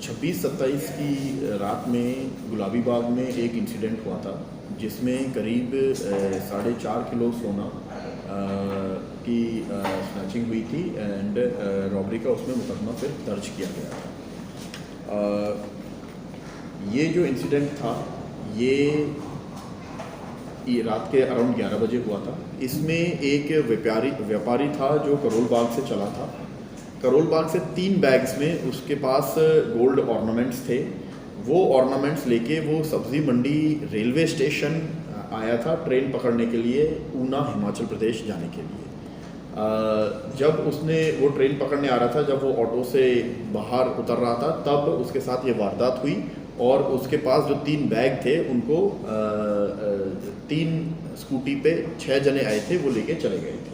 26-27 की रात में गुलाबी बाग में एक इंसिडेंट हुआ था जिसमें करीब 4.5 किलो सोना की स्नैचिंग हुई थी एंड रॉबरी का उसमें मुकदमा फिर दर्ज किया गया था। ये जो इंसिडेंट था ये रात के अराउंड 11 बजे हुआ था। इसमें एक व्यापारी था जो करोल बाग से चला था। करोल बाग से 3 बैग्स में उसके पास गोल्ड ऑर्नामेंट्स थे। वो ऑर्नामेंट्स लेके वो सब्ज़ी मंडी रेलवे स्टेशन आया था ट्रेन पकड़ने के लिए ऊना हिमाचल प्रदेश जाने के लिए। जब उसने वो ट्रेन पकड़ने आ रहा था, जब वो ऑटो से बाहर उतर रहा था, तब उसके साथ ये वारदात हुई और उसके पास जो 3 बैग थे उनको 3 स्कूटी पे 6 जने आए थे, वो लेके चले गए थे।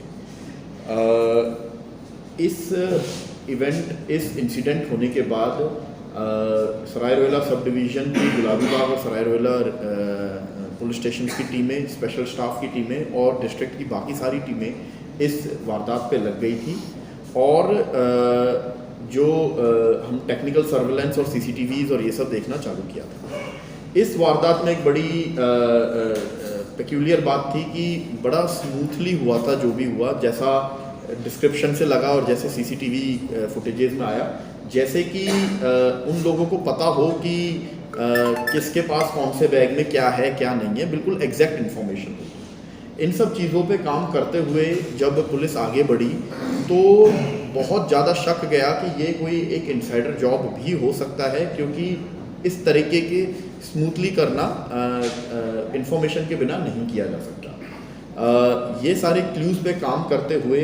इस इंसिडेंट होने के बाद सराय रोहिला सब डिवीज़न की गुलाबी बाग और सराय रोहिला पुलिस स्टेशन की टीमें, स्पेशल स्टाफ की टीमें और डिस्ट्रिक्ट की बाकी सारी टीमें इस वारदात पे लग गई थी और हम टेक्निकल सर्वेलेंस और CCTVs और ये सब देखना चालू किया था। इस वारदात में एक बड़ी पेक्यूलियर बात थी कि बड़ा स्मूथली हुआ था जो भी हुआ, जैसा डिस्क्रिप्शन से लगा और जैसे CCTV फुटेजेस में आया, जैसे कि उन लोगों को पता हो कि किसके पास कौन से बैग में क्या है क्या नहीं है, बिल्कुल एग्जैक्ट इन्फॉर्मेशन हो। इन सब चीज़ों पे काम करते हुए जब पुलिस आगे बढ़ी तो बहुत ज़्यादा शक गया कि ये कोई एक इनसाइडर जॉब भी हो सकता है, क्योंकि इस तरीके के स्मूथली करना इंफॉर्मेशन के बिना नहीं किया जा सकता। ये सारे क्लूज़ पे काम करते हुए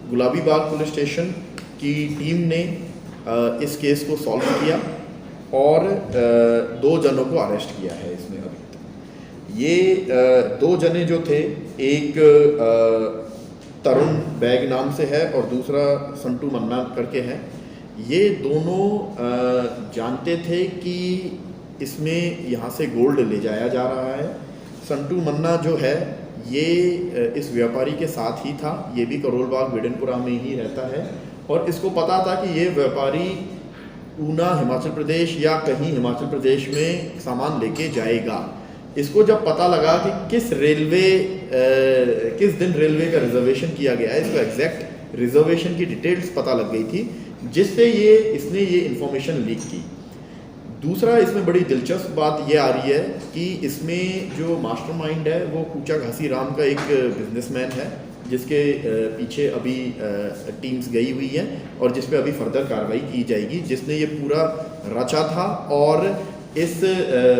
गुलाबी बाग पुलिस स्टेशन की टीम ने इस केस को सॉल्व किया और 2 जनों को अरेस्ट किया है इसमें अभी तक। ये 2 जने जो थे, एक तरुण बैग नाम से है और दूसरा संटू मन्ना करके है। ये दोनों जानते थे कि इसमें यहाँ से गोल्ड ले जाया जा रहा है। संटू मन्ना जो है ये इस व्यापारी के साथ ही था, ये भी करोल बाग बिडनपुरा में ही रहता है और इसको पता था कि ये व्यापारी ऊना हिमाचल प्रदेश या कहीं हिमाचल प्रदेश में सामान लेके जाएगा। इसको जब पता लगा कि किस दिन रेलवे का रिजर्वेशन किया गया है, इसको एग्जैक्ट रिजर्वेशन की डिटेल्स पता लग गई थी, जिससे इसने ये इन्फॉर्मेशन लीक की। दूसरा इसमें बड़ी दिलचस्प बात ये आ रही है कि इसमें जो मास्टरमाइंड है वो कूचा घासी राम का एक बिजनेसमैन है, जिसके पीछे अभी टीम्स गई हुई हैं और जिस पे अभी फर्दर कार्रवाई की जाएगी, जिसने ये पूरा रचा था और इस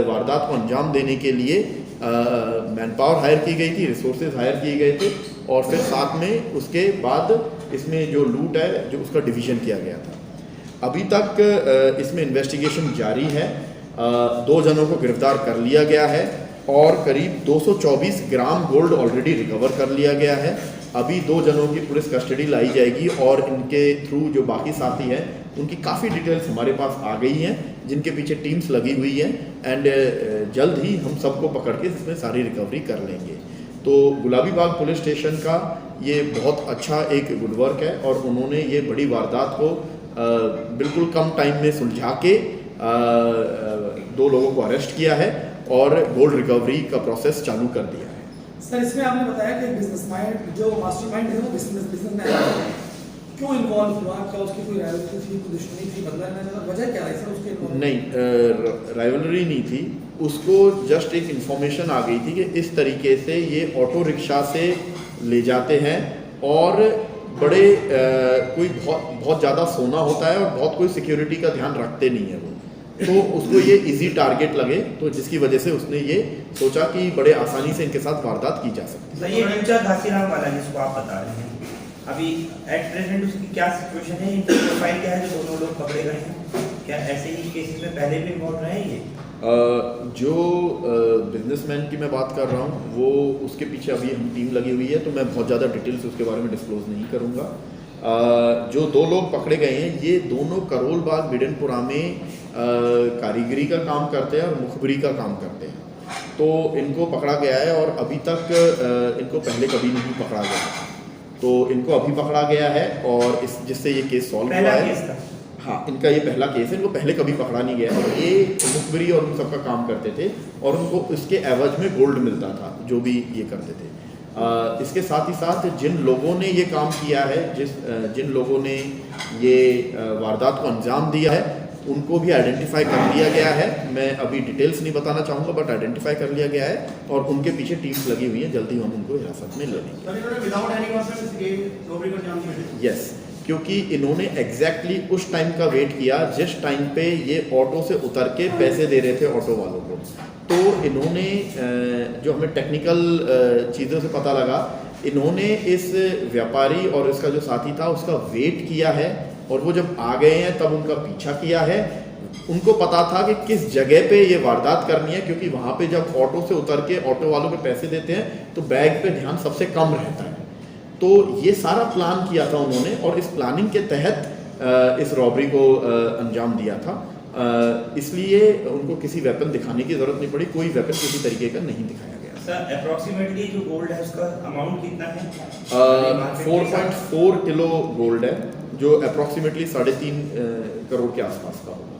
वारदात को अंजाम देने के लिए मैन पावर हायर की गई थी, रिसोर्सेज हायर किए गए थे और फिर साथ में उसके बाद इसमें जो लूट है जो उसका डिवीज़न किया गया था। अभी तक इसमें इन्वेस्टिगेशन जारी है। 2 जनों को गिरफ्तार कर लिया गया है और करीब 224 ग्राम गोल्ड ऑलरेडी रिकवर कर लिया गया है। अभी 2 जनों की पुलिस कस्टडी लाई जाएगी और इनके थ्रू जो बाकी साथी हैं उनकी काफ़ी डिटेल्स हमारे पास आ गई हैं, जिनके पीछे टीम्स लगी हुई हैं एंड जल्द ही हम सबको पकड़ के इसमें सारी रिकवरी कर लेंगे। तो गुलाबी बाग पुलिस स्टेशन का ये बहुत अच्छा एक गुड वर्क है और उन्होंने ये बड़ी वारदात को बिल्कुल कम टाइम में सुलझा के 2 लोगों को अरेस्ट किया है और गोल्ड रिकवरी का प्रोसेस चालू कर दिया है। सर, इसमें आपने बताया कि बिजनेसमैन जो मास्टरमाइंड है वो बिजनेसमैन क्यों इन्वॉल्व हुआ? क्या उसकी कोई राइवलरी थी, कोई दुश्मनी थी, बदला लेना चाहता, वजह क्या है सर उसके इन्वॉल्व? नहीं, राइवलरी नहीं थी, उसको जस्ट एक इन्फॉर्मेशन आ गई थी कि इस तरीके से ये ऑटो रिक्शा से ले जाते हैं और बड़े कोई बहुत ज़्यादा सोना होता है और बहुत कोई सिक्योरिटी का ध्यान रखते नहीं है वो, तो उसको ये इजी टारगेट लगे, तो जिसकी वजह से उसने ये सोचा कि बड़े आसानी से इनके साथ वारदात की जा सकती है। ये कूचा घासी राम वाला जिसको आप बता रहे हैं, अभी एट प्रेजेंट उसकी क्या सिचुएशन है, इनकी प्रोफाइल क्या है जो दोनों लोग पकड़े गए हैं? क्या ऐसे ही केसेस में पहले भी इन्वॉल्व रहे हैं ये? जो बिजनेसमैन की मैं बात कर रहा हूँ वो उसके पीछे अभी हम टीम लगी हुई है, तो मैं बहुत ज़्यादा डिटेल्स उसके बारे में डिस्क्लोज नहीं करूँगा। जो 2 लोग पकड़े गए हैं ये दोनों करोल बाग बिडनपुरा में कारीगरी का काम करते हैं और मुखबरी का काम करते हैं, तो इनको पकड़ा गया है और अभी तक इनको पहले कभी नहीं पकड़ा गया, तो इनको अभी पकड़ा गया है और जिससे ये केस सॉल्व हुआ है। हाँ, इनका ये पहला केस है, इनको पहले कभी पकड़ा नहीं गया है। ये मुखबिरी और उन सबका काम करते थे और उनको इसके एवज में गोल्ड मिलता था, जो भी ये करते थे। इसके साथ ही साथ जिन लोगों ने ये काम किया है, जिन लोगों ने ये वारदात को अंजाम दिया है, उनको भी आइडेंटिफाई कर लिया गया है। मैं अभी डिटेल्स नहीं बताना चाहूँगा, बट आइडेंटिफाई कर लिया गया है और उनके पीछे टीम्स लगी हुई हैं। जल्दी हम उनको हिरासत में ले लेंगे। यस, क्योंकि इन्होंने एग्जैक्टली उस टाइम का वेट किया जिस टाइम पे ये ऑटो से उतर के पैसे दे रहे थे ऑटो वालों को। तो इन्होंने जो हमें टेक्निकल चीज़ों से पता लगा, इन्होंने इस व्यापारी और इसका जो साथी था उसका वेट किया है और वो जब आ गए हैं तब उनका पीछा किया है। उनको पता था कि किस जगह पे ये वारदात करनी है, क्योंकि वहाँ पे जब ऑटो से उतर के ऑटो वालों पे पैसे देते हैं तो बैग पे ध्यान सबसे कम रहता है। तो ये सारा प्लान किया था उन्होंने और इस प्लानिंग के तहत इस रॉबरी को अंजाम दिया था। इसलिए उनको किसी वेपन दिखाने की ज़रूरत नहीं पड़ी, कोई वेपन किसी तरीके का नहीं दिखाया गया। सर अप्रोक्सीमेटली जो गोल्ड है उसका अमाउंट कितना है? 4.4 किलो गोल्ड है, जो अप्रोक्सीमेटली 3.5 करोड़ के आसपास का होगा।